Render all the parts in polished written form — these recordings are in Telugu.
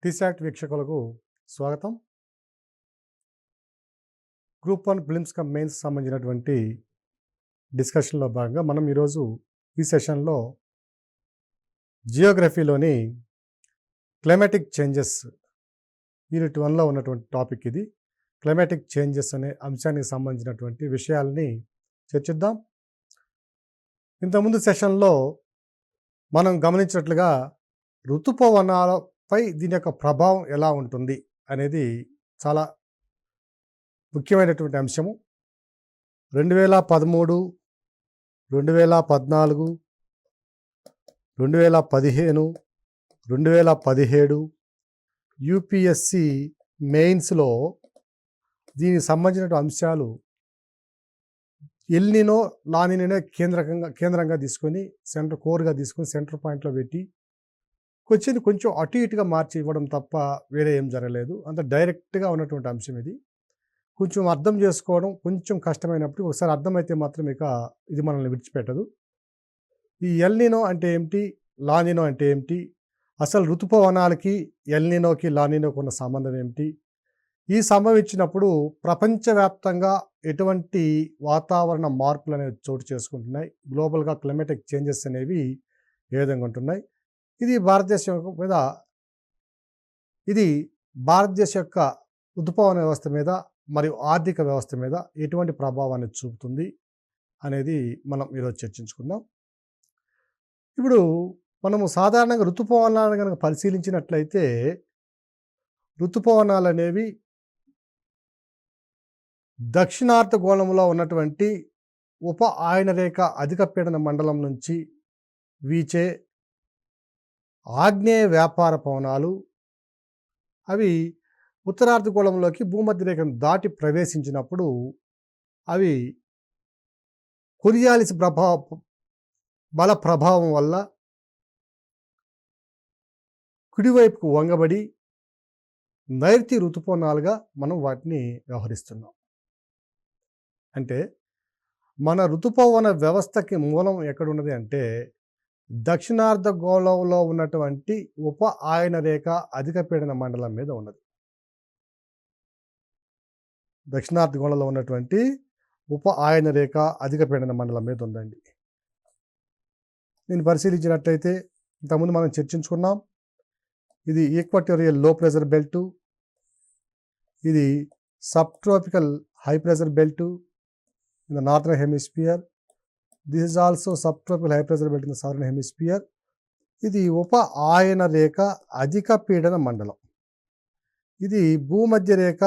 పీసాట్ వీక్షకులకు స్వాగతం. గ్రూప్ 1 ప్రిలిమ్స్ కమ్ మెయిన్స్ సంబంధించినటువంటి డిస్కషన్లో భాగంగా మనం ఈరోజు ఈ సెషన్లో జియోగ్రఫీలోని క్లైమాటిక్ చేంజెస్ యూనిట్ 1లో ఉన్నటువంటి టాపిక్ ఇది. క్లైమాటిక్ చేంజెస్ అనే అంశానికి సంబంధించినటువంటి విషయాల్ని చర్చిద్దాం. ఇంతకుముందు సెషన్లో మనం గమనించినట్లుగా ఋతుపవనాలపై దీని యొక్క ప్రభావం ఎలా ఉంటుంది అనేది చాలా ముఖ్యమైనటువంటి అంశము. 2013, 2014, 2015, 2017 యూపీఎస్సి మెయిన్స్లో దీనికి సంబంధించిన అంశాలు ఎల్నినో లానినో కేంద్రంగా తీసుకొని కోర్గా తీసుకొని సెంటర్ పాయింట్లో పెట్టి కొంచెం అటు ఇటుగా మార్చి ఇవ్వడం తప్ప వేరే ఏం జరగలేదు. అంత డైరెక్ట్గా ఉన్నటువంటి అంశం ఇది. కొంచెం అర్థం చేసుకోవడం కొంచెం కష్టమైనప్పుడు ఒకసారి అర్థమైతే మాత్రం ఇక ఇది మనల్ని విడిచిపెట్టదు. ఈ ఎల్నినో అంటే ఏమిటి, లానినో అంటే ఏమిటి, అసలు ఋతుపవనాలకి ఎల్నినోకి లానినోకి ఉన్న సంబంధం ఏమిటి, ఈ సంభవించినప్పుడు ప్రపంచవ్యాప్తంగా ఎటువంటి వాతావరణ మార్పులు అనేవి చోటు చేసుకుంటున్నాయి, గ్లోబల్గా క్లైమాటిక్ చేంజెస్ అనేవి ఏ విధంగా ఉంటున్నాయి, ఇది భారతదేశం యొక్క ఋతుపవన వ్యవస్థ మీద మరియు ఆర్థిక వ్యవస్థ మీద ఎటువంటి ప్రభావాన్ని చూపుతుంది అనేది మనం ఈరోజు చర్చించుకుందాం. ఇప్పుడు మనము సాధారణంగా ఋతుపవనాలను కనుక పరిశీలించినట్లయితే ఋతుపవనాలు అనేవి దక్షిణార్ధగోళంలో ఉన్నటువంటి ఉప ఆయనరేఖ అధిక పీడన మండలం నుంచి వీచే ఆగ్నేయ వ్యాపార పవనాలు, అవి ఉత్తరార్ధగోళంలోకి భూమధ్యరేఖను దాటి ప్రవేశించినప్పుడు అవి కొరియాలిస్ బల ప్రభావం వల్ల కుడివైపుకు వంగబడి నైరుతి ఋతుపవనాలుగా మనం వాటిని వ్యవహరిస్తున్నాం. అంటే మన ఋతుపవన వ్యవస్థకి మూలం ఎక్కడున్నది అంటే దక్షిణార్ధగోళంలో ఉన్నటువంటి ఉప ఆయన రేఖ అధిక పీడన మండలం మీద ఉన్నది. దక్షిణార్ధగోళంలో ఉన్నటువంటి ఉప ఆయన రేఖ అధిక పీడన మండలం మీద ఉందండి. దీన్ని పరిశీలించినట్లయితే ఇంతకుముందు మనం చర్చించుకున్నాం, ఇది ఈక్వటోరియల్ లో ప్రెజర్ బెల్టు, ఇది sub tropical high pressure belt in the northern hemisphere. This is also sub tropical high pressure belt in the southern hemisphere. ఇది ఉప ఆయన రేఖ అధిక పీడన మండలం. ఇది భూమధ్య రేఖ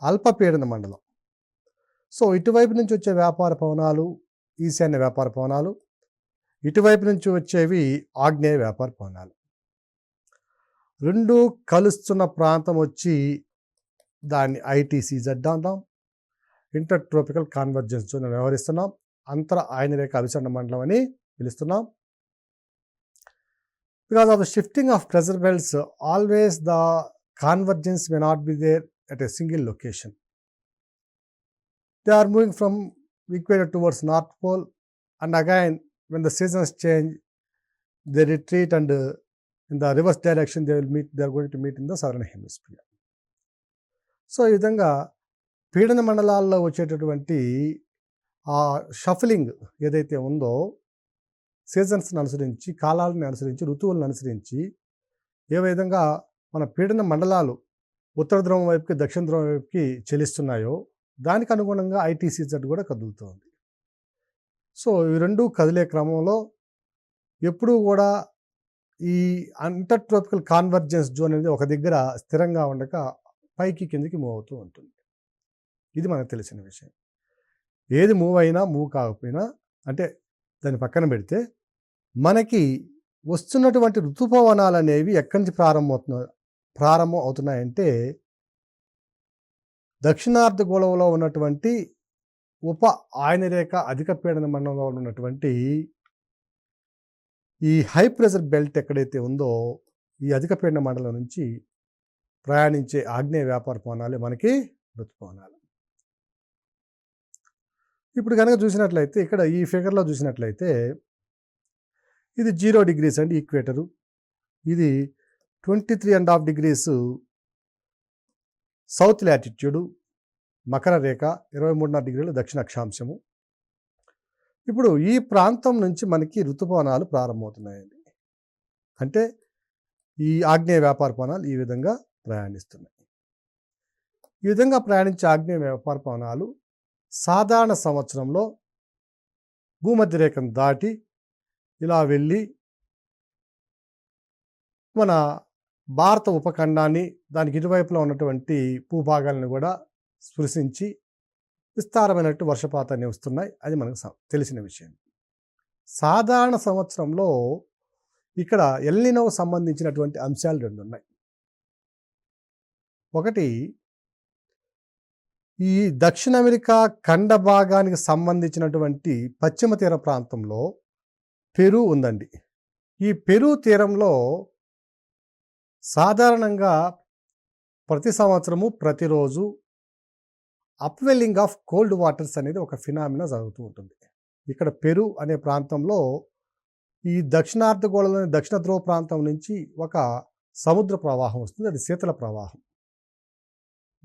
అల్పపీడన మండలం. సో ఇటువైపు నుంచి వచ్చే వ్యాపార పవనాలు ఈశాన్య వ్యాపార పవనాలు, ఇటువైపు నుంచి వచ్చేవి ఆగ్నేయ వ్యాపార పవనాలు. రెండు కలుస్తున్న ప్రాంతం వచ్చి దాన్ని ఐటీసీజెడ్ అంటాం, ఇంటర్ ట్రోపికల్ కాన్వర్జెన్స్ జోన్ వ్యవహరిస్తున్నాం, అంతర ఆయన రేఖ అభిసరణ మండలం అని పిలుస్తున్నాం. Because of the shifting of pressure belts always the convergence may not be there at a single location. They are moving from equator towards North Pole, and again when the seasons change they retreat, and in the reverse direction they are going to meet in the southern hemisphere. So ఈ విధంగా పీడన మండలాల్లో వచ్చేటటువంటి ఆ షఫలింగ్ ఏదైతే ఉందో సీజన్స్ని అనుసరించి, కాలాలను అనుసరించి, ఋతువులను అనుసరించి ఏ విధంగా మన పీడన మండలాలు ఉత్తర ధ్రువం వైపుకి దక్షిణ ధ్రువం వైపుకి చెలిస్తున్నాయో దానికి అనుగుణంగా ఐటీసీజెడ్ కూడా కదులుతుంది. సో ఈ రెండు కదిలే క్రమంలో ఎప్పుడూ కూడా ఈ అంటర్ ట్రోపికల్ కాన్వర్జెన్స్ జోన్ అనేది ఒక దగ్గర స్థిరంగా ఉండక పైకి కిందికి మూవ్ అవుతూ ఉంటుంది. ఇది మనకు తెలిసిన విషయం. ఏది మూవ్ అయినా మూవ్ కాకపోయినా అంటే దాన్ని పక్కన పెడితే మనకి వస్తున్నటువంటి ఋతుపవనాలు అనేవి ఎక్కడి నుంచి ప్రారంభం అవుతున్నాయంటే దక్షిణార్ధగోళంలో ఉన్నటువంటి ఉప ఆయన రేఖ అధిక పీడన మండలంలో ఉన్నటువంటి ఈ హై ప్రెజర్ బెల్ట్ ఎక్కడైతే ఉందో ఈ అధిక పీడన మండలం నుంచి ప్రయాణించే ఆగ్నేయ వ్యాపార పవనాలే మనకి ఋతుపవనాలు. ఇప్పుడు కనుక చూసినట్లయితే ఇక్కడ ఈ ఫిగర్లో చూసినట్లయితే ఇది 0 degrees అండి ఈక్వేటరు, ఇది 23.5 degrees సౌత్ లాటిట్యూడు, మకర రేఖ 23.5 డిగ్రీలు దక్షిణ అక్షాంశము. ఇప్పుడు ఈ ప్రాంతం నుంచి మనకి ఋతుపవనాలు ప్రారంభమవుతున్నాయండి. అంటే ఈ ఆగ్నేయ వ్యాపారపవనాలు ఈ విధంగా ప్రయాణిస్తున్నాయి. ఈ విధంగా ప్రయాణించే ఆగ్నేయ వ్యాపారపవనాలు సాధారణ సంవత్సరంలో భూమధ్య రేఖను దాటి ఇలా వెళ్ళి మన భారత ఉపఖండాన్ని, దానికి ఇరువైపులా ఉన్నటువంటి భూభాగాలను కూడా స్పృశించి విస్తారమైనట్టు వర్షపాతాన్ని వస్తున్నాయి. అది మనకు తెలిసిన విషయం. సాధారణ సంవత్సరంలో ఇక్కడ ఎల్నినోకు సంబంధించినటువంటి అంశాలు 2 ఉన్నాయి. ఒకటి, ఈ దక్షిణ అమెరికా ఖండ భాగానికి సంబంధించినటువంటి పశ్చిమ తీర ప్రాంతంలో పెరు ఉందండి. ఈ పెరు తీరంలో సాధారణంగా ప్రతి సంవత్సరము ప్రతిరోజు అప్వెల్లింగ్ ఆఫ్ కోల్డ్ వాటర్స్ అనేది ఒక ఫినామినా జరుగుతూ ఉంటుంది. ఇక్కడ పెరు అనే ప్రాంతంలో ఈ దక్షిణార్ధగోళంలోని దక్షిణ ధ్రువ ప్రాంతం నుంచి ఒక సముద్ర ప్రవాహం వస్తుంది. అది శీతల ప్రవాహం.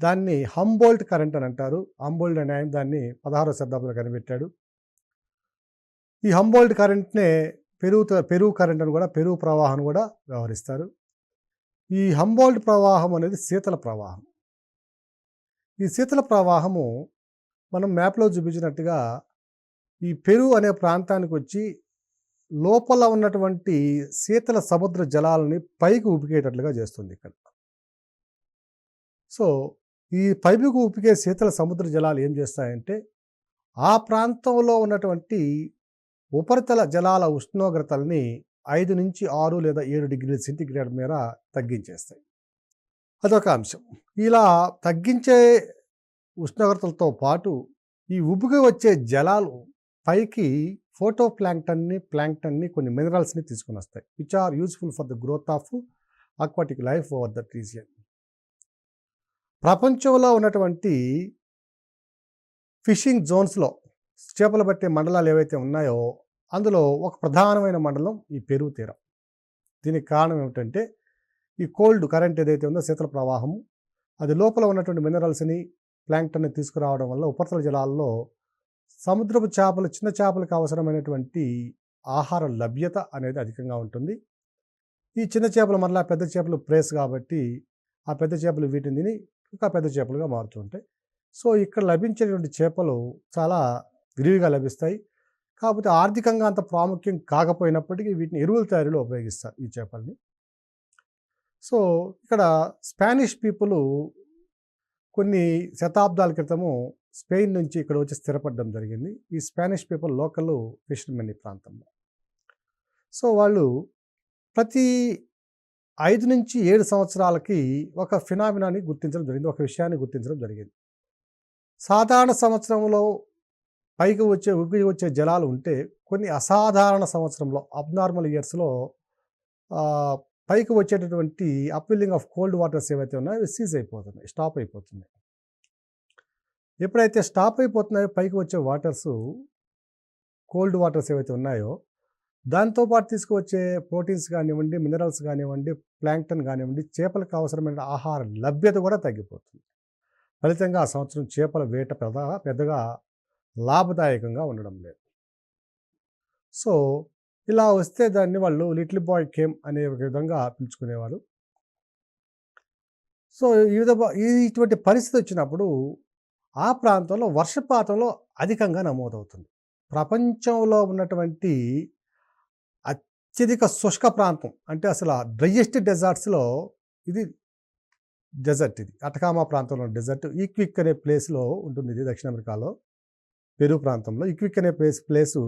దాన్ని హంబోల్ట్ కరెంట్ అని అంటారు. హంబోల్ట్ అనే ఆయన దాన్ని 16వ శతాబ్దంలో కనిపెట్టాడు. ఈ హంబోల్ట్ కరెంట్నే పెరు కరెంట్ అని కూడా, పెరు ప్రవాహం కూడా వ్యవహరిస్తారు. ఈ హంబోల్ట్ ప్రవాహం అనేది శీతల ప్రవాహం. ఈ శీతల ప్రవాహము మనం మ్యాప్లో చూపించినట్టుగా ఈ పెరు అనే ప్రాంతానికి వచ్చి లోపల ఉన్నటువంటి శీతల సముద్ర జలాలని పైకి ఉపికేటట్లుగా చేస్తుంది ఇక్కడ. సో ఈ పైకి ఉపికే శీతల సముద్ర జలాలు ఏం చేస్తాయంటే ఆ ప్రాంతంలో ఉన్నటువంటి ఉపరితల జలాల ఉష్ణోగ్రతల్ని 5 నుంచి 6 లేదా 7 డిగ్రీల సెంటీగ్రేడ్ మేర తగ్గించేస్తాయి. అదొక అంశం. ఇలా తగ్గించే ఉష్ణోగ్రతలతో పాటు ఈ ఉబుకి వచ్చే జలాలు పైకి ప్లాంక్టన్ని కొన్ని మినరల్స్ని తీసుకుని వస్తాయి, which are useful for the growth of aquatic life over that region. ప్రపంచంలో ఉన్నటువంటి ఫిషింగ్ జోన్స్లో చేపలు పట్టే మండలాలు ఏవైతే ఉన్నాయో అందులో ఒక ప్రధానమైన మండలం ఈ పెరు తీరం. దీనికి కారణం ఏమిటంటే ఈ కోల్డ్ కరెంట్ ఏదైతే ఉందో శీతల ప్రవాహము, అది లోపల ఉన్నటువంటి మినరల్స్ని, ప్లాంక్టన్ని తీసుకురావడం వల్ల ఉపరితల జలాల్లో సముద్రపు చేపలు, చిన్న చేపలకు అవసరమైనటువంటి ఆహార లభ్యత అనేది అధికంగా ఉంటుంది. ఈ చిన్న చేపలు మరలా పెద్ద చేపలు ప్రేస్ కాబట్టి ఆ పెద్ద చేపలు వీటిని తిని ఇంకా పెద్ద చేపలుగా మారుతూ ఉంటాయి. సో ఇక్కడ లభించేటువంటి చేపలు చాలా విరివిగా లభిస్తాయి. కాకపోతే ఆర్థికంగా అంత ప్రాముఖ్యం కాకపోయినప్పటికీ వీటిని ఎరువుల తయారీలో ఉపయోగిస్తారు ఈ చేపల్ని. సో ఇక్కడ స్పానిష్ పీపుల్ కొన్ని శతాబ్దాల క్రితము స్పెయిన్ నుంచి ఇక్కడ వచ్చి స్థిరపడడం జరిగింది. ఈ స్పానిష్ పీపుల్ లోకల్ ఫిషర్మెన్ ఈ ప్రాంతంలో. సో వాళ్ళు ప్రతి 5 నుంచి 7 సంవత్సరాలకి ఒక ఫినామినాని గుర్తించడం జరిగింది, ఒక విషయాన్ని గుర్తించడం జరిగింది. సాధారణ సంవత్సరంలో పైకి వచ్చే జలాలు ఉంటే కొన్ని అసాధారణ సంవత్సరంలో అబ్నార్మల్ ఇయర్స్లో పైకి వచ్చేటటువంటి అప్వెల్లింగ్ ఆఫ్ కోల్డ్ వాటర్స్ ఏవైతే ఉన్నాయో అవి సీజ్ అయిపోతున్నాయి, స్టాప్ అయిపోతున్నాయి. ఎప్పుడైతే స్టాప్ అయిపోతున్నాయో పైకి వచ్చే వాటర్స్, కోల్డ్ వాటర్స్ ఏవైతే ఉన్నాయో దాంతోపాటు తీసుకువచ్చే ప్రోటీన్స్ కానివ్వండి, మినరల్స్ కానివ్వండి, ప్లాంక్టన్ కానివ్వండి, చేపలకు అవసరమైన ఆహార లభ్యత కూడా తగ్గిపోతుంది. ఫలితంగా ఆ సంవత్సరం చేపల వేట పెద్దగా లాభదాయకంగా ఉండడం లేదు. సో ఇలా వస్తే దాన్ని వాళ్ళు లిటిల్ బాయ్ కేమ్ అనే విధంగా పిలుచుకునేవారు. సో ఇటువంటి పరిస్థితి వచ్చినప్పుడు ఆ ప్రాంతంలో వర్షపాతంలో అధికంగా నమోదవుతుంది. ప్రపంచంలో ఉన్నటువంటి అత్యధిక శుష్క ప్రాంతం అంటే అసలు డ్రైయెస్ట్ డెజర్ట్స్లో ఇది డెజర్ట్. ఇది అటకామా ప్రాంతంలో డెజర్ట్. ఈక్విక్ అనే ప్లేస్లో ఉంటుంది. ఇది దక్షిణ అమెరికాలో పెరు ప్రాంతంలో ఈక్విక్ అనే ప్లేసు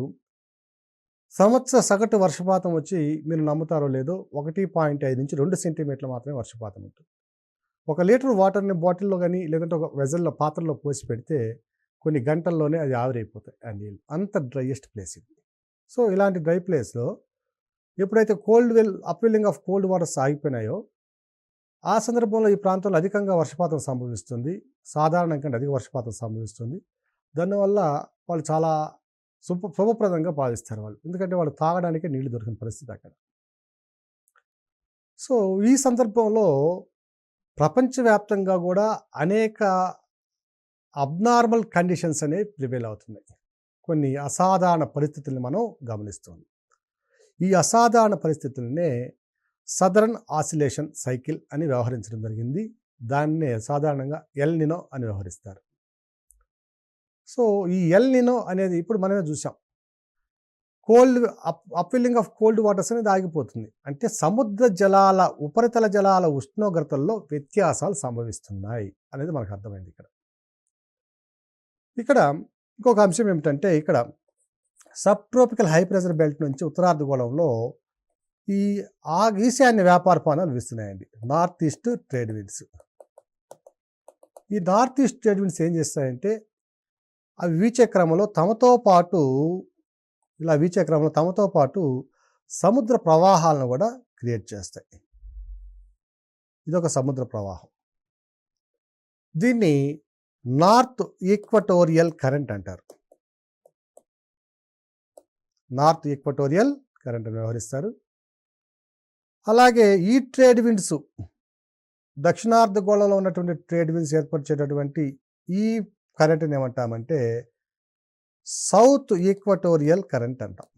సంవత్సర సగటు వర్షపాతం వచ్చి మీరు నమ్ముతారో లేదో 1.5 నుంచి 2 సెంటీమీటర్లు మాత్రమే వర్షపాతం ఉంటుంది. 1 లీటర్ వాటర్ని బాటిల్లో కానీ లేదంటే ఒక వెజల్లో పాత్రలో పోసి పెడితే కొన్ని గంటల్లోనే అది ఆవిరైపోతాయి ఆ నీళ్ళు. అంత డ్రైయెస్ట్ ప్లేస్ ఇది. సో ఇలాంటి డ్రై ప్లేస్లో ఎప్పుడైతే అప్వెల్లింగ్ ఆఫ్ కోల్డ్ వాటర్స్ ఆగిపోయినాయో ఆ సందర్భంలో ఈ ప్రాంతంలో అధికంగా వర్షపాతం సంభవిస్తుంది. సాధారణం కంటే అధిక వర్షపాతం సంభవిస్తుంది. దానివల్ల వాళ్ళు చాలా శుభప్రదంగా భావిస్తారు వాళ్ళు. ఎందుకంటే వాళ్ళు తాగడానికి నీళ్లు దొరికిన పరిస్థితి అక్కడ. సో ఈ సందర్భంలో ప్రపంచవ్యాప్తంగా కూడా అనేక అబ్నార్మల్ కండిషన్స్ అనేవి ప్రివేల్ అవుతున్నాయి. కొన్ని అసాధారణ పరిస్థితుల్ని మనం గమనిస్తున్నాం. ఈ అసాధారణ పరిస్థితులనే సదరన్ ఆసిలేషన్ సైకిల్ అని వ్యవహరించడం జరిగింది. దాన్నే సాధారణంగా ఎల్ నినో అని వ్యవహరిస్తారు. సో ఈ ఎల్ నినో అనేది ఇప్పుడు మనమే చూసాం. కోల్డ్ అప్వెల్లింగ్ ఆఫ్ కోల్డ్ వాటర్స్ అనేది ఆగిపోతుంది. అంటే సముద్ర జలాల ఉపరితల జలాల ఉష్ణోగ్రతల్లో వ్యత్యాసాలు సంభవిస్తున్నాయి అనేది మనకు అర్థమైంది. ఇక్కడ ఇంకొక అంశం ఏమిటంటే, ఇక్కడ sub tropical high pressure belt నుంచి ఉత్తరార్ధగోళంలో ఈ ఈశాన్య వ్యాపార పానాలు వీస్తున్నాయండి. North east trade winds. ఈ నార్త్ ఈస్ట్ ట్రేడ్ విండ్స్ ఏం చేస్తాయంటే, అవి వీచే క్రమంలో తమతో పాటు సముద్ర ప్రవాహాలను కూడా క్రియేట్ చేస్తాయి. ఇదొక సముద్ర ప్రవాహం. దీన్ని నార్త్ ఈక్వటోరియల్ కరెంట్ అంటారు. నార్త్ ఈక్వటోరియల్ కరెంట్ అని వ్యవహరిస్తారు. అలాగే ఈ ట్రేడ్ విండ్స్, దక్షిణార్ధగోళంలో ఉన్నటువంటి ట్రేడ్ విండ్స్ ఏర్పరిచేటటువంటి ఈ కరెంట్ని ఏమంటామంటే సౌత్ ఈక్వటోరియల్ కరెంట్ అంటాం.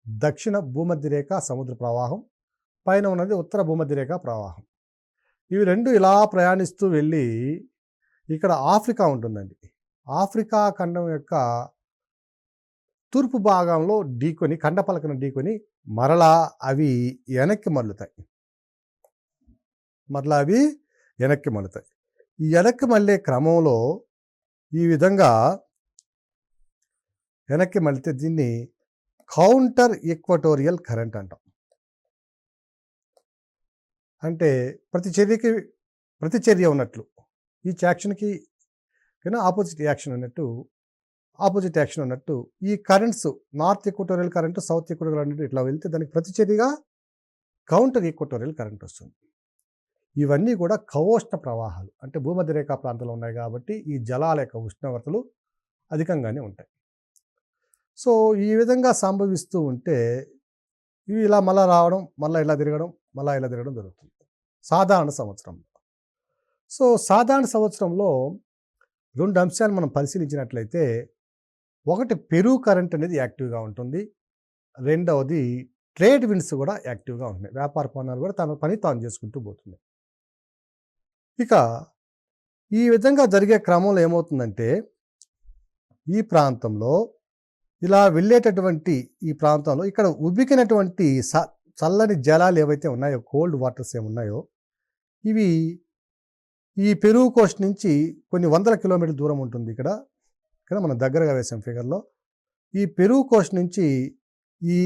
దక్షిణ భూమధ్యరేఖ సముద్ర ప్రవాహం, పైన ఉన్నది ఉత్తర భూమధ్యరేఖ ప్రవాహం. ఇవి రెండు ఇలా ప్రయాణిస్తూ వెళ్ళి ఇక్కడ ఆఫ్రికా ఉంటుందండి. ఆఫ్రికా ఖండం యొక్క తూర్పు భాగంలో ఖండపలకను ఢీకొని మరలా అవి వెనక్కి మళ్ళుతాయి. ఈ వెనక్కి మళ్ళే క్రమంలో ఈ విధంగా వెనక్కి మళ్ళితే దీన్ని కౌంటర్ ఈక్వటోరియల్ కరెంట్ అంటాం. అంటే ప్రతిచర్య ఉన్నట్లు, ఈచ్ యాక్షన్కి ఆపోజిట్ యాక్షన్ ఉన్నట్టు ఈ currents north equatorial current, south equatorial current ఇట్లా వెళ్తే దానికి ప్రతిచర్యగా కౌంటర్ ఈక్వటోరియల్ కరెంట్ వస్తుంది. ఇవన్నీ కూడా కవోష్ణ ప్రవాహాలు, అంటే భూమధ్యరేఖా ప్రాంతంలో ఉన్నాయి కాబట్టి ఈ జలాల యొక్క ఉష్ణోగ్రతలు అధికంగానే ఉంటాయి. సో ఈ విధంగా సంభవిస్తూ ఉంటే ఇవి ఇలా మళ్ళీ రావడం, మళ్ళీ ఇలా తిరగడం జరుగుతుంది సాధారణ సంవత్సరంలో. సో సాధారణ సంవత్సరంలో రెండు అంశాలు మనం పరిశీలించినట్లయితే, ఒకటి పెరు కరెంట్ అనేది యాక్టివ్గా ఉంటుంది, రెండవది ట్రేడ్ విండ్స్ కూడా యాక్టివ్గా ఉంటున్నాయి. వ్యాపార పవనాలు కూడా తన పని తాను చేసుకుంటూ పోతుంది. ఇక ఈ విధంగా జరిగే క్రమంలో ఏమవుతుందంటే, ఈ ప్రాంతంలో ఇలా వెళ్ళేటటువంటి ఈ ప్రాంతంలో ఇక్కడ ఉబ్బికినటువంటి చల్లని జలాలు ఏవైతే ఉన్నాయో, కోల్డ్ వాటర్స్ ఏమున్నాయో, ఇవి ఈ పెరు కోస్ట్ నుంచి కొన్ని వందల కిలోమీటర్ల దూరం ఉంటుంది. ఇక్కడ మనం దగ్గరగా వేసాం ఫిగర్లో. ఈ పెరు కోస్ట్ నుంచి ఈ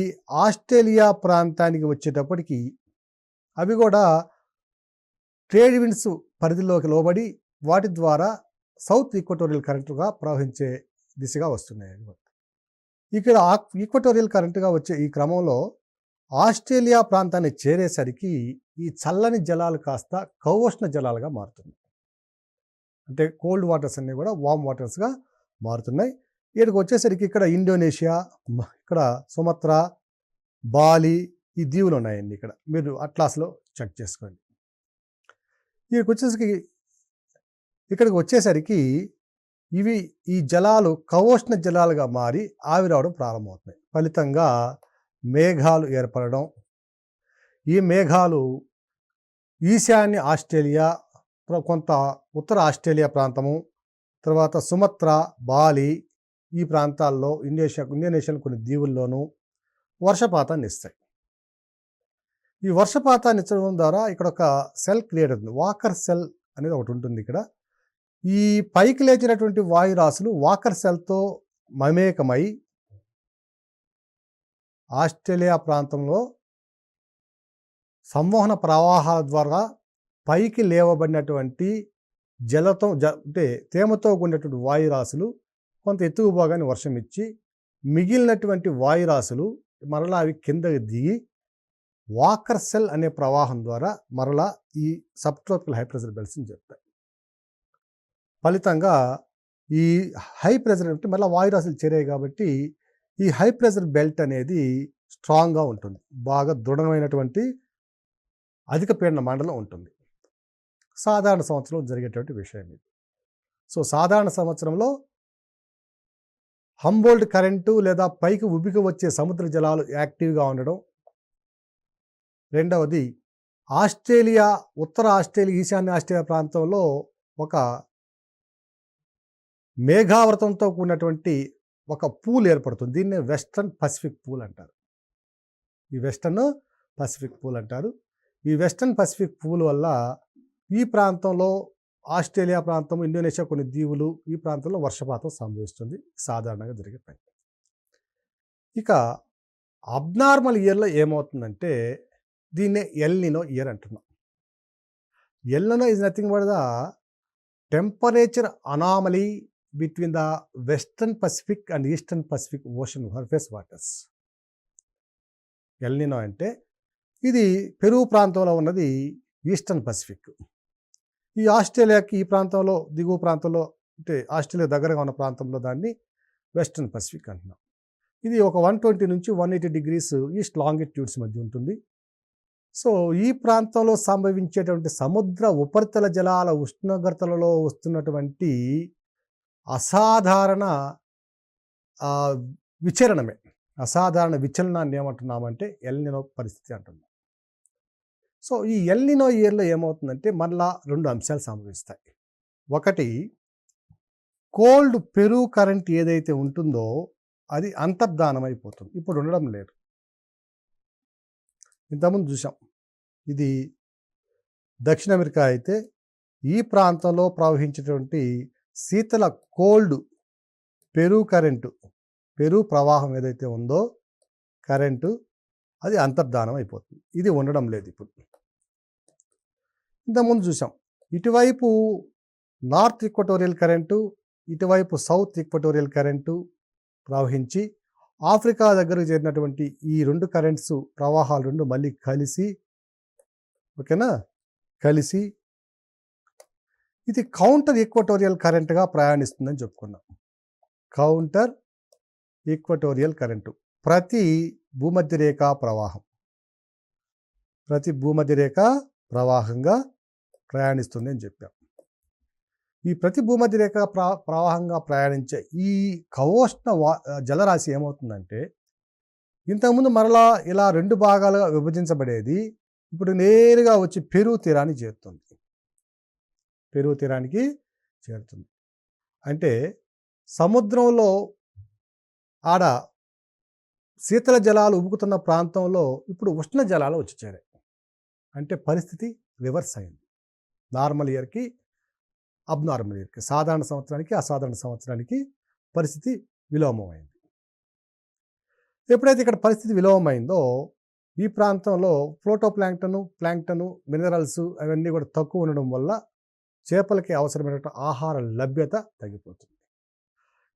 ఆస్ట్రేలియా ప్రాంతానికి వచ్చేటప్పటికి అవి కూడా ట్రేడ్ విండ్స్ పరిధిలోకి లోబడి వాటి ద్వారా సౌత్ ఈక్వటోరియల్ కరెంటుగా ప్రవహించే దిశగా వస్తున్నాయి. ఇక్కడ ఈక్వటోరియల్ కరెంటుగా వచ్చే ఈ క్రమంలో ఆస్ట్రేలియా ప్రాంతాన్ని చేరేసరికి ఈ చల్లని జలాలు కాస్త కౌష్ణ జలాలుగా మారుతుంది. అంటే కోల్డ్ వాటర్స్ అన్నీ కూడా వామ్ వాటర్స్గా మారుతున్నాయి. ఇక్కడికి వచ్చేసరికి ఇక్కడ ఇండోనేషియా, ఇక్కడ సుమత్రా, బాలి ఈ దీవులు ఉన్నాయండి. ఇక్కడ మీరు అట్లాస్లో చెక్ చేసుకోండి. ఇక్కడికి వచ్చేసరికి ఈ జలాలు కవోష్ణ జలాలుగా మారి ఆవిరవడం ప్రారంభమవుతున్నాయి. ఫలితంగా మేఘాలు ఏర్పడడం, ఈ మేఘాలు ఈశాన్య ఆస్ట్రేలియా, కొంత ఉత్తర ఆస్ట్రేలియా ప్రాంతము, తర్వాత సుమత్రా, బాలి ఈ ప్రాంతాల్లో, ఇండోనేషియా కొన్ని దీవుల్లోనూ వర్షపాతాన్ని ఇస్తాయి. ఈ వర్షపాతాన్ని ఇచ్చడం ద్వారా ఇక్కడ ఒక సెల్ క్రియేట్ అవుతుంది. వాకర్ సెల్ అనేది ఒకటి ఉంటుంది. ఇక్కడ ఈ పైకి లేచినటువంటి వాయురాశులు వాకర్ సెల్తో మమేకమై ఆస్ట్రేలియా ప్రాంతంలో సంవహన ప్రవాహాల ద్వారా పైకి లేవబడినటువంటి అంటే తేమతో కూడినటువంటి వాయురాశులు కొంత ఎత్తుకు భాగాన్ని వర్షం ఇచ్చి, మిగిలినటువంటి వాయురాశులు మరలా అవి కిందకి దిగి వాకర్ సెల్ అనే ప్రవాహం ద్వారా మరలా ఈ సబ్ ట్రోపికల్ హై ప్రెషర్ బెల్ట్స్ని చెప్తాయి. ఫలితంగా ఈ హై ప్రెషర్ అంటే మళ్ళీ వాయురాశులు చేరాయి కాబట్టి ఈ హై ప్రెషర్ బెల్ట్ అనేది స్ట్రాంగ్గా ఉంటుంది. బాగా దృఢమైనటువంటి అధిక పీడన మండలం ఉంటుంది. సాధారణ సంవత్సరం జరిగేటువంటి విషయం ఇది. సో సాధారణ సంవత్సరంలో హంబోల్ట్ కరెంటు లేదా పైకి ఉబికి వచ్చే సముద్ర జలాలు యాక్టివ్గా ఉండడం. రెండవది ఆస్ట్రేలియా, ఉత్తర ఆస్ట్రేలియా, ఈశాన్య ఆస్ట్రేలియా ప్రాంతంలో ఒక మేఘావృతంతో కూడినటువంటి ఒక పూల్ ఏర్పడుతుంది. దీన్నే వెస్టర్న్ పసిఫిక్ పూల్ అంటారు. ఈ వెస్టర్న్ పసిఫిక్ పూల్ అంటారు. ఈ వెస్టర్న్ పసిఫిక్ పూల్ వల్ల ఈ ప్రాంతంలో ఆస్ట్రేలియా ప్రాంతం, ఇండోనేషియా కొన్ని దీవులు, ఈ ప్రాంతంలో వర్షపాతం సంభవిస్తుంది. సాధారణంగా జరిగే పని. ఇక అబ్నార్మల్ ఇయర్లో ఏమవుతుందంటే దీన్నే ఎల్ నినో ఇయర్ అంటున్నాం. El Nino is nothing but the temperature anomaly between the western Pacific and eastern Pacific ocean surface waters. El Nino అంటే ఇది పెరు ప్రాంతంలో ఉన్నది ఈస్టర్న్ పసిఫిక్. ఈ ఆస్ట్రేలియాకి ఈ ప్రాంతంలో, దిగువ ప్రాంతంలో, అంటే ఆస్ట్రేలియా దగ్గరగా ఉన్న ప్రాంతంలో దాన్ని వెస్టర్న్ పసిఫిక్ అంటున్నాం. ఇది ఒక 120 నుంచి 180 డిగ్రీస్ ఈస్ట్ లాంగిట్యూడ్స్ మధ్య ఉంటుంది. సో ఈ ప్రాంతంలో సంభవించేటువంటి సముద్ర ఉపరితల జలాల ఉష్ణోగ్రతలలో వస్తున్నటువంటి అసాధారణ విచరణమే, అసాధారణ విచలనాన్ని ఏమంటున్నామంటే ఎల్ నినో పరిస్థితి అంటున్నాం. సో ఈ ఎల్ నినో ఇయర్లో ఏమవుతుందంటే మళ్ళా 2 అంశాలు సంభవిస్తాయి. ఒకటి, కోల్డ్ పెరు కరెంట్ ఏదైతే ఉంటుందో అది అంతర్ధానం అయిపోతుంది, ఇప్పుడు ఉండడం లేదు. ఇంతకుముందు చూసాం, ఇది దక్షిణ అమెరికా అయితే ఈ ప్రాంతంలో ప్రవహించేటువంటి శీతల కోల్డ్ పెరు కరెంటు, పెరు ప్రవాహం ఏదైతే ఉందో కరెంటు, అది అంతర్ధానం అయిపోతుంది. ఇది ఉండడం లేదు ఇప్పుడు. ఇంతకుముందు చూసాం, ఇటువైపు నార్త్ ఈక్వటోరియల్ కరెంటు, ఇటువైపు సౌత్ ఈక్వటోరియల్ కరెంటు ప్రవహించి ఆఫ్రికా దగ్గరకు చేరినటువంటి ఈ 2 కరెంట్స్ ప్రవాహాలు 2 మళ్ళీ కలిసి, ఓకేనా, కలిసి ఇది కౌంటర్ ఈక్వటోరియల్ కరెంట్గా ప్రయాణిస్తుందని చెప్పుకున్నాం. కౌంటర్ ఈక్వటోరియల్ కరెంటు ప్రతి భూమధ్యరేఖ ప్రవాహం, ప్రతి భూమధ్యరేఖ ప్రవాహంగా ప్రయాణిస్తుంది అని చెప్పాం. ఈ ప్రతి భూమధ్యరేఖ ప్రవాహంగా ప్రయాణించే ఈ ఖగోష్ణ జలరాశి ఏమవుతుందంటే ఇంతకుముందు మరలా ఇలా 2 భాగాలుగా విభజించబడేది ఇప్పుడు నేరుగా వచ్చి పెరు తీరానికి చేరుతుంది. పెరు తీరానికి చేరుతుంది అంటే సముద్రంలో ఆడ శీతల జలాలు ఉబుకుతున్న ప్రాంతంలో ఇప్పుడు ఉష్ణ జలాలు వచ్చి చేరాయి. అంటే పరిస్థితి రివర్స్ అయింది. నార్మల్ ఇయర్కి అబ్నార్మల్ ఇయర్కి, సాధారణ సంవత్సరానికి అసాధారణ సంవత్సరానికి పరిస్థితి విలోమమైంది. ఎప్పుడైతే ఇక్కడ పరిస్థితి విలోమమైందో ఈ ప్రాంతంలో ప్లాంక్టను, మినరల్స్ అవన్నీ కూడా తక్కువ ఉండడం వల్ల చేపలకి అవసరమైనటువంటి ఆహార లభ్యత తగ్గిపోతుంది.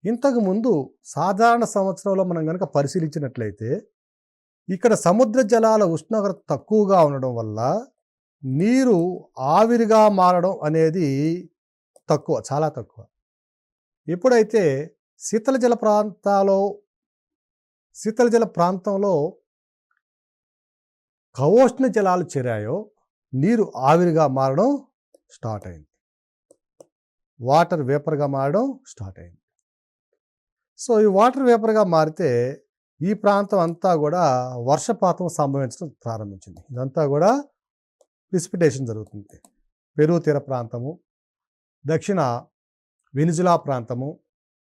ఇంతకుముందు సాధారణ సంవత్సరంలో మనం కనుక పరిశీలించినట్లయితే ఇక్కడ సముద్ర జలాల ఉష్ణోగ్రత తక్కువగా ఉండడం వల్ల నీరు ఆవిరిగా మారడం అనేది తక్కువ, చాలా తక్కువ. ఎప్పుడైతే శీతల జల ప్రాంతంలో ఖగోష్ణ జలాలు చేరాయో నీరు ఆవిరిగా మారడం స్టార్ట్ అయింది, వాటర్ వేపర్గా మారడం స్టార్ట్ అయింది. సో ఈ వాటర్ వేపర్గా మారితే ఈ ప్రాంతం అంతా కూడా వర్షపాతం సంభవించడం ప్రారంభించింది. ఇదంతా కూడా ప్రిసిపిటేషన్ జరుగుతుంది. పెరు తీర ప్రాంతము, దక్షిణ వెనిజులా ప్రాంతము,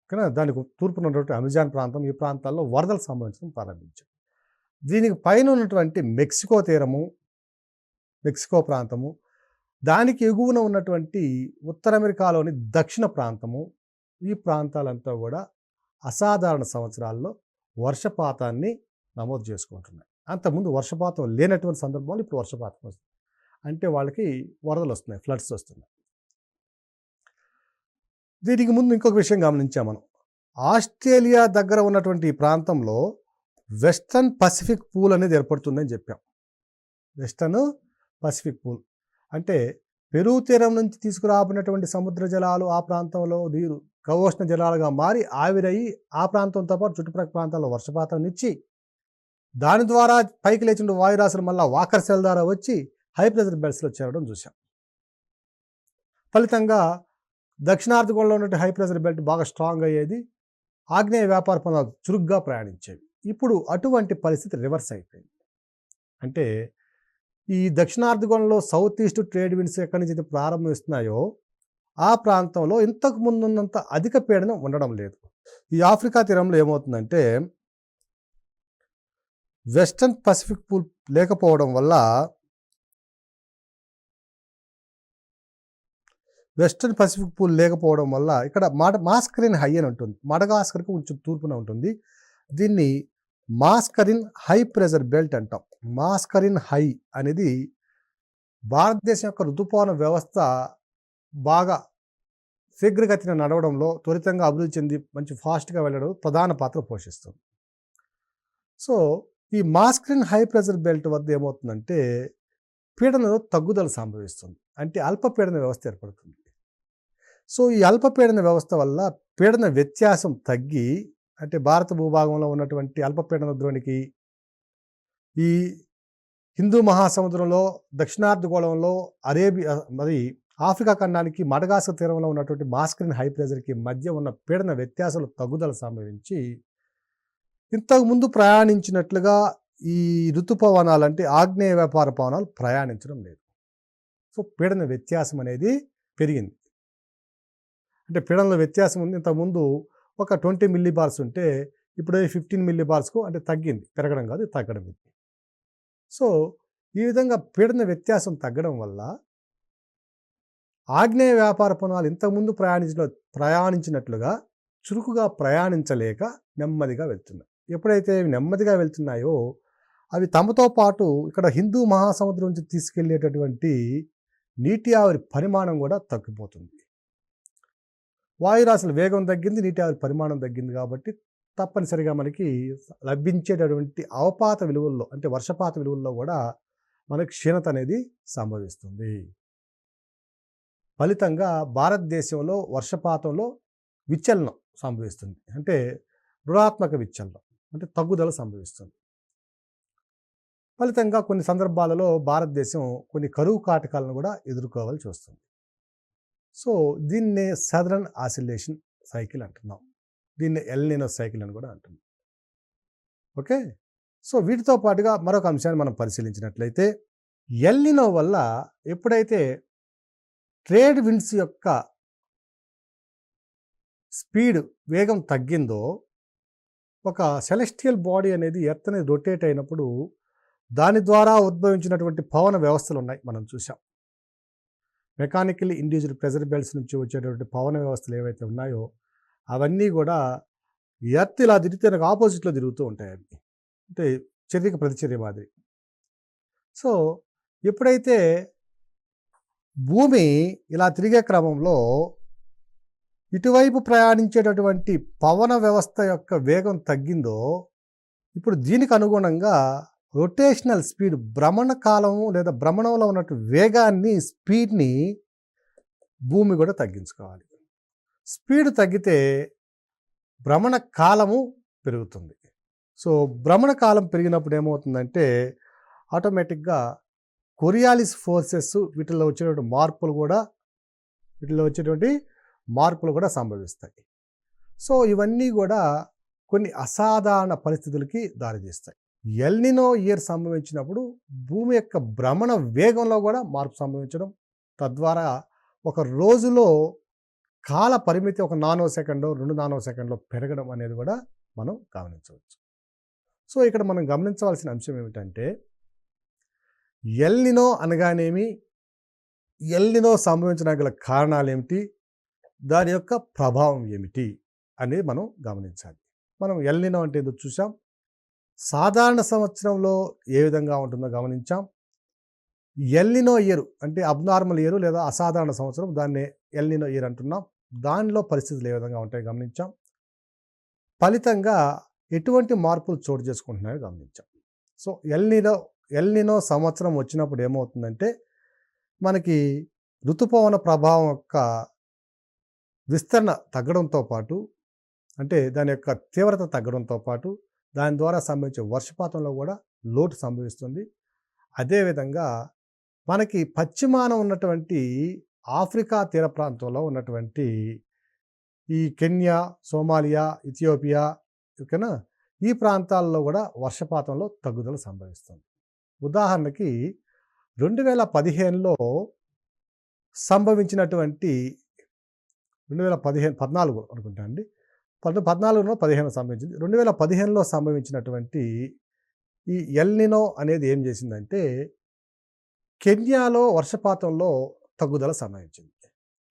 కానీ దానికి తూర్పున ఉన్నటువంటి అమెజాన్ ప్రాంతం, ఈ ప్రాంతాల్లో వరదలు సంభవించడం ప్రారంభించాయి. దీనికి పైన ఉన్నటువంటి మెక్సికో తీరము, మెక్సికో ప్రాంతము, దానికి ఎగువన ఉన్నటువంటి ఉత్తర అమెరికాలోని దక్షిణ ప్రాంతము, ఈ ప్రాంతాలంతా కూడా అసాధారణ సంవత్సరాల్లో వర్షపాతాన్ని నమోదు చేసుకుంటున్నాయి. అంతకుముందు వర్షపాతం లేనటువంటి సందర్భంలో ఇప్పుడు వర్షపాతం వస్తుంది. అంటే వాళ్ళకి వరదలు వస్తున్నాయి, ఫ్లడ్స్ వస్తున్నాయి. దీనికి ముందు ఇంకొక విషయం గమనించాం మనం. ఆస్ట్రేలియా దగ్గర ఉన్నటువంటి ఈ ప్రాంతంలో వెస్టర్న్ పసిఫిక్ పూల్ అనేది ఏర్పడుతుందని చెప్పాం. వెస్టర్న్ పసిఫిక్ పూల్ అంటే పెరు తీరం నుంచి తీసుకురాబడినటువంటి సముద్ర జలాలు ఆ ప్రాంతంలో నీరు ఖగోష్ణ జలాలుగా మారి ఆవిరయ్యి ఆ ప్రాంతంతో పాటు చుట్టుప్రక్కల ప్రాంతాల్లో వర్షపాతాన్ని ఇచ్చి దాని ద్వారా పైకి లేచిన వాయురాశులు మళ్ళీ వాకర్సెల్ ద్వారా వచ్చి హై ప్రెజర్ బెల్ట్స్లో చేరడం చూసాం. ఫలితంగా దక్షిణార్ధగోళంలో ఉన్న హై ప్రెజర్ బెల్ట్ బాగా స్ట్రాంగ్ అయ్యేది, ఆగ్నేయ వ్యాపార పదాలు చురుగ్గా ప్రయాణించేవి. ఇప్పుడు అటువంటి పరిస్థితి రివర్స్ అయిపోయింది. అంటే ఈ దక్షిణార్ధగోళంలో సౌత్ ఈస్ట్ ట్రేడ్ విండ్స్ ఎక్కడి నుంచి అయితే ప్రారంభిస్తున్నాయో ఆ ప్రాంతంలో ఇంతకు ముందున్నంత అధిక పీడనం ఉండడం లేదు. ఈ ఆఫ్రికా తీరంలో ఏమవుతుందంటే వెస్టర్న్ పసిఫిక్ పూల్ లేకపోవడం వల్ల ఇక్కడ మాస్కరిన్ హై అని ఉంటుంది. మడగాస్కర్కి కొంచెం తూర్పున ఉంటుంది. దీన్ని మాస్కరిన్ హై ప్రెజర్ బెల్ట్ అంటాం. మాస్కరిన్ హై అనేది భారతదేశం యొక్క ఋతుపవన వ్యవస్థ బాగా శీఘ్రగతిన నడవడంలో, త్వరితంగా అభివృద్ధి చెంది మంచి ఫాస్ట్గా వెళ్ళడం ప్రధాన పాత్ర పోషిస్తుంది. సో ఈ మాస్కరిన్ హై ప్రెజర్ బెల్ట్ వద్ద ఏమవుతుందంటే పీడనంలో తగ్గుదల సంభవిస్తుంది. అంటే అల్పపీడన వ్యవస్థ ఏర్పడుతుంది. సో ఈ అల్పపీడన వ్యవస్థ వల్ల పీడన వ్యత్యాసం తగ్గి, అంటే భారత భూభాగంలో ఉన్నటువంటి అల్పపీడన ద్రోణికి ఈ హిందూ మహాసముద్రంలో, దక్షిణార్ధగోళంలో, అరేబియా మరి ఆఫ్రికా ఖండానికి మడగాస్కర్ తీరంలో ఉన్నటువంటి మాస్కరిన్ హై ప్రెజర్కి మధ్య ఉన్న పీడన వ్యత్యాసాలు తగ్గుదల సంభవించి ఇంతకుముందు ప్రయాణించినట్లుగా ఈ ఋతుపవనాలు అంటే ఆగ్నేయ వ్యాపార పవనాలు ప్రయాణించడం లేదు. సో పీడన వ్యత్యాసం అనేది పెరిగింది. అంటే పీడనలో వ్యత్యాసం ఉంది. ఇంతకుముందు ఒక 20 మిల్లీ బార్స్ ఉంటే ఇప్పుడు 15 మిల్లీ బార్స్కు అంటే తగ్గింది, పెరగడం కాదు తగ్గడం ఇది. సో ఈ విధంగా పీడన వ్యత్యాసం తగ్గడం వల్ల ఆగ్నేయ వ్యాపార పవనాలు ఇంతకుముందు ప్రయాణించినట్లుగా చురుకుగా ప్రయాణించలేక నెమ్మదిగా వెళ్తున్నాయి. ఎప్పుడైతే నెమ్మదిగా వెళ్తున్నాయో అవి తమతో పాటు ఇక్కడ హిందూ మహాసముద్రం నుంచి తీసుకెళ్లేటటువంటి నీటి ఆవిరి పరిమాణం కూడా తగ్గిపోతుంది. వాయురాశుల వేగం తగ్గింది, నీటి ఆవిరి పరిమాణం తగ్గింది. కాబట్టి తప్పనిసరిగా మనకి లభించేటటువంటి అవపాత విలువల్లో అంటే వర్షపాత విలువల్లో కూడా మనకి క్షీణత అనేది సంభవిస్తుంది. ఫలితంగా భారతదేశంలో వర్షపాతంలో విచలనం సంభవిస్తుంది. అంటే రుణాత్మక విచలనం అంటే తగ్గుదల సంభవిస్తుంది. ఫలితంగా కొన్ని సందర్భాలలో భారతదేశం కొన్ని కరువు కాటకాలను కూడా ఎదుర్కోవాల్సి వస్తుంది. సో దీన్నే సదరన్ ఆసిలేషన్ సైకిల్ అంటున్నాం. దీన్ని ఎల్నినో సైకిల్ అని కూడా అంటున్నాం. ఓకే, సో వీటితో పాటుగా మరొక అంశాన్ని మనం పరిశీలించినట్లయితే ఎల్నినో వల్ల ఎప్పుడైతే ట్రేడ్ విండ్స్ యొక్క స్పీడ్ వేగం తగ్గిందో ఒక సెలెస్టియల్ బాడీ అనేది ఎర్త్ అనేది రొటేట్ అయినప్పుడు దాని ద్వారా ఉద్భవించినటువంటి పవన వ్యవస్థలు ఉన్నాయి, మనం చూసాం. మెకానికల్ ఇండ్యూస్డ్ ప్రెజర్ బెల్ట్స్ నుంచి వచ్చేటువంటి పవన వ్యవస్థలు ఏవైతే ఉన్నాయో అవన్నీ కూడా ఎర్త్ ఇలా తిరిగితే నాకు ఆపోజిట్లో తిరుగుతూ ఉంటాయి. అవి అంటే చర్యకి ప్రతిచర్య మాదిరి. సో ఎప్పుడైతే భూమి ఇలా తిరిగే క్రమంలో ఇటువైపు ప్రయాణించేటటువంటి పవన వ్యవస్థ యొక్క వేగం తగ్గిందో ఇప్పుడు దీనికి అనుగుణంగా రొటేషనల్ స్పీడ్, భ్రమణ కాలము లేదా భ్రమణంలో ఉన్నటువంటి వేగాన్ని, స్పీడ్ని భూమి కూడా తగ్గించుకోవాలి. స్పీడ్ తగ్గితే భ్రమణ కాలము పెరుగుతుంది. సో భ్రమణ కాలం పెరిగినప్పుడు ఏమవుతుందంటే ఆటోమేటిక్గా కొరియాలిస్ ఫోర్సెస్ వీటిలో వచ్చేటువంటి మార్పులు కూడా సంభవిస్తాయి. సో ఇవన్నీ కూడా కొన్ని అసాధారణ పరిస్థితులకి దారితీస్తాయి. ఎల్నినో ఇయర్ సంభవించినప్పుడు భూమి యొక్క భ్రమణ వేగంలో కూడా మార్పు సంభవించడం, తద్వారా ఒక రోజులో కాల పరిమితి 1 నానో సెకండో 2 నానో సెకండ్లో పెరగడం అనేది కూడా మనం గమనించవచ్చు. సో ఇక్కడ మనం గమనించవలసిన అంశం ఏమిటంటే ఎల్నినో అనగానేమి, ఎల్నినో సంభవించడానికి గల కారణాలు ఏమిటి, దాని యొక్క ప్రభావం ఏమిటి అనేది మనం గమనించాలి. మనం ఎల్నినో అంటే ఏదో చూసాం, సాధారణ సంవత్సరంలో ఏ విధంగా ఉంటుందో గమనించాం. ఎల్నినో ఇయర్ అంటే అబ్నార్మల్ ఇయర్ లేదా అసాధారణ సంవత్సరం, దాన్ని ఎల్నినో ఇయర్ అంటున్నాం. దానిలో పరిస్థితులు ఏ విధంగా ఉంటాయో గమనించాం. ఫలితంగా ఎటువంటి మార్పులు చోటు చేసుకుంటున్నాయో గమనించాం. సో ఎల్నినో సంవత్సరం వచ్చినప్పుడు ఏమవుతుందంటే మనకి ఋతుపవన ప్రభావం యొక్క విస్తరణ తగ్గడంతో పాటు, అంటే దాని యొక్క తీవ్రత తగ్గడంతో పాటు దాని ద్వారా సంభవించే వర్షపాతంలో కూడా లోటు సంభవిస్తుంది. అదేవిధంగా మనకి పశ్చిమాన ఉన్నటువంటి ఆఫ్రికా తీర ప్రాంతంలో ఉన్నటువంటి ఈ కెన్యా, సోమాలియా, ఇథియోపియా ఓకేనా, ఈ ప్రాంతాల్లో కూడా వర్షపాతంలో తగ్గుదల సంభవిస్తుంది. ఉదాహరణకి 2015లో సంభవించినటువంటి 14 అనుకుంటా అండి, 14లో 15 సంభవించింది. 2015లో సంభవించినటువంటి ఈ ఎల్ నినో అనేది ఏం చేసిందంటే కెన్యాలో వర్షపాతంలో తగ్గుదల సంభవించింది.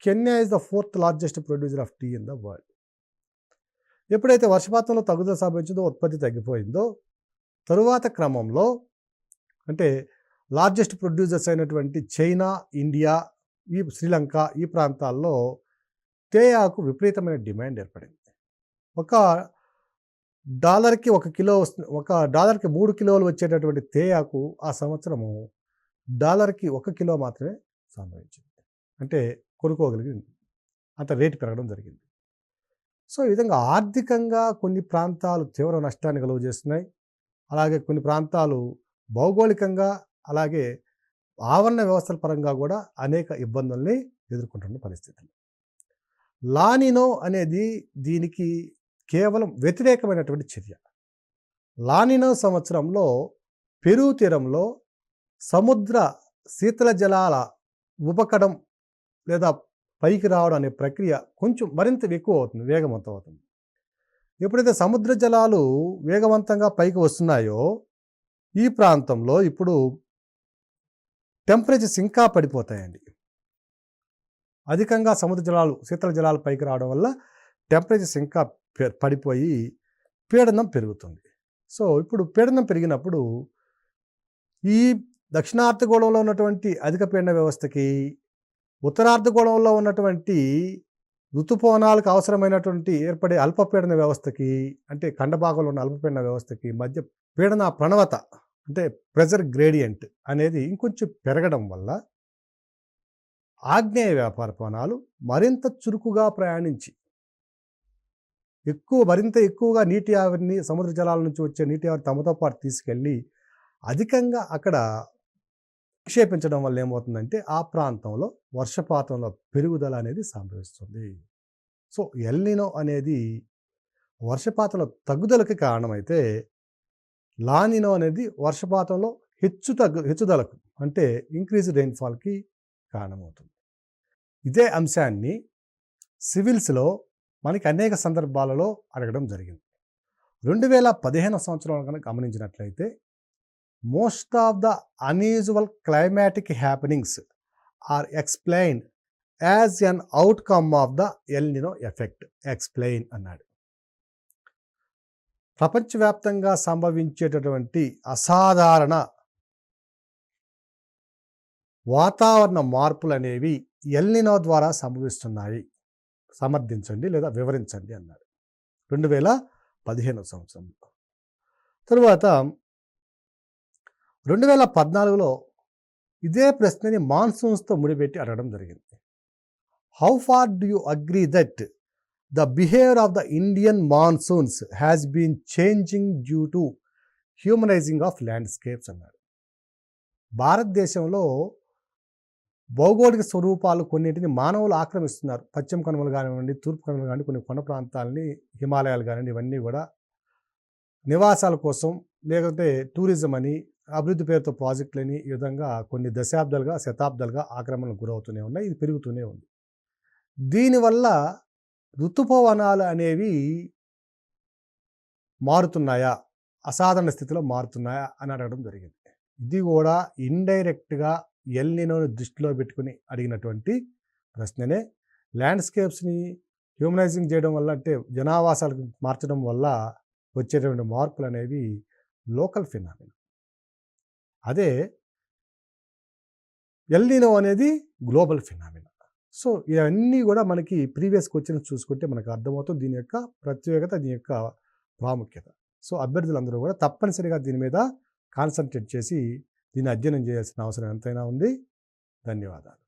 Kenya is the 4th largest producer of tea in the world. ఎప్పుడైతే వర్షపాతంలో తగ్గుదల సంభవించిందో, ఉత్పత్తి తగ్గిపోయిందో, తరువాత క్రమంలో అంటే లార్జెస్ట్ ప్రొడ్యూసర్స్ అయినటువంటి చైనా, ఇండియా, ఈ శ్రీలంక ఈ ప్రాంతాల్లో తేయాకు విపరీతమైన డిమాండ్ ఏర్పడింది. $1కి 1 కిలో వస్తుంది. $1కి 3 కిలోలు వచ్చేటటువంటి తేయాకు ఆ సంవత్సరము $1కి 1 కిలో మాత్రమే సంభవించింది. అంటే కొనుక్కోగలిగింది, అంత రేటు పెరగడం జరిగింది. సో ఈ విధంగా ఆర్థికంగా కొన్ని ప్రాంతాలు తీవ్ర నష్టాన్ని కలుగు చేస్తున్నాయి. అలాగే కొన్ని ప్రాంతాలు భౌగోళికంగా, అలాగే ఆవరణ వ్యవస్థల పరంగా కూడా అనేక ఇబ్బందుల్ని ఎదుర్కొంటున్న పరిస్థితులు. లానినో అనేది దీనికి కేవలం వ్యతిరేకమైనటువంటి చర్య. లానినో సంవత్సరంలో పెరు తీరంలో సముద్ర శీతల జలాల ఉపకడం లేదా పైకి రావడం అనే ప్రక్రియ కొంచెం మరింత ఎక్కువ అవుతుంది, వేగవంతం అవుతుంది. ఎప్పుడైతే సముద్ర జలాలు వేగవంతంగా పైకి వస్తున్నాయో ఈ ప్రాంతంలో ఇప్పుడు టెంపరేచర్స్ ఇంకా పడిపోతాయండి. అధికంగా సముద్ర జలాలు, శీతల జలాలు పైకి రావడం వల్ల టెంపరేచర్స్ ఇంకా పడిపోయి పీడనం పెరుగుతుంది. సో ఇప్పుడు పీడనం పెరిగినప్పుడు ఈ దక్షిణార్ధగోళంలో ఉన్నటువంటి అధిక పీడన వ్యవస్థకి, ఉత్తరార్ధగోళంలో ఉన్నటువంటి ఋతుపవనాలకు అవసరమైనటువంటి ఏర్పడే అల్పపీడన వ్యవస్థకి, అంటే ఖండభాగంలో ఉన్న అల్పపీడన వ్యవస్థకి మధ్య పీడన ప్రణవత అంటే ప్రెజర్ గ్రేడియంట్ అనేది ఇంకొంచెం పెరగడం వల్ల ఆగ్నేయ వ్యాపారపవనాలు మరింత చురుకుగా ప్రయాణించి మరింత ఎక్కువగా నీటి ఆవిరిని, సముద్ర జలాల నుంచి వచ్చే నీటి ఆవిరి తమతో పాటు తీసుకెళ్ళి అధికంగా అక్కడ నిక్షేపించడం వల్ల ఏమవుతుందంటే ఆ ప్రాంతంలో వర్షపాతంలో పెరుగుదల అనేది సంభవిస్తుంది. సో ఎల్ నినో అనేది వర్షపాతంలో తగ్గుదలకి కారణమైతే, లానినో అనేది వర్షపాతంలో హెచ్చుదలకు అంటే ఇంక్రీజ్ రెయిన్ఫాల్కి కారణమవుతుంది. ఇదే అంశాన్ని సివిల్స్లో మనకి అనేక సందర్భాలలో అడగడం జరిగింది. 2015 సంవత్సరంలో కనుక గమనించినట్లయితే most of the unusual climatic happenings are explained as an outcome of the El Niño effect. Explain అన్నాడు. ప్రపంచవ్యాప్తంగా సంభవించేటటువంటి అసాధారణ వాతావరణ మార్పులు అనేవి ఎల్ నినో ద్వారా సంభవిస్తున్నాయి, సమర్థించండి లేదా వివరించండి అన్నాడు 2015 సంవత్సరంలో. తరువాత 2014లో ఇదే ప్రశ్నని మాన్సూన్స్తో ముడిపెట్టి అడగడం జరిగింది. How far do you agree that the behaviour of the Indian monsoons has been changing due to humanizing of landscapes అన్నాడు. భారతదేశంలో భౌగోళిక స్వరూపాలు కొన్నింటిని మానవులు ఆక్రమిస్తున్నారు. పశ్చిమ కనుమలు కానివ్వండి, తూర్పు కనుమలు కానివ్వండి, కొన్ని కొండ ప్రాంతాలని, హిమాలయాలు కానివ్వండి, ఇవన్నీ కూడా నివాసాల కోసం లేకపోతే టూరిజం అని, అభివృద్ధి పేరుతో ప్రాజెక్టులని, ఈ విధంగా కొన్ని దశాబ్దాలుగా, శతాబ్దాలుగా ఆక్రమణకు గురవుతూనే ఉన్నాయి. ఇది పెరుగుతూనే ఉంది. దీనివల్ల ఋతుపవనాలు అనేవి మారుతున్నాయా, అసాధారణ స్థితిలో మారుతున్నాయా అని అడగడం జరిగింది. ఇది కూడా ఇండైరెక్ట్గా ఎల్ నినోని దృష్టిలో పెట్టుకుని అడిగినటువంటి ప్రశ్ననే. ల్యాండ్స్కేప్స్ని హ్యూమనైజింగ్ చేయడం వల్ల, అంటే జనావాసాలకు మార్చడం వల్ల వచ్చేటువంటి మార్పులు అనేవి లోకల్ ఫినామినా. అదే ఎల్ నినో అనేది గ్లోబల్ ఫినామినా. సో ఇవన్నీ కూడా మనకి ప్రీవియస్ క్వశ్చన్స్ చూసుకుంటే మనకు అర్థమవుతుంది దీని యొక్క ప్రత్యేకత, దీని యొక్క ప్రాముఖ్యత. సో అభ్యర్థులందరూ కూడా తప్పనిసరిగా దీని మీద కాన్సన్ట్రేట్ చేసి దీన్ని అధ్యయనం చేయాల్సిన అవసరం ఎంతైనా ఉంది. ధన్యవాదాలు.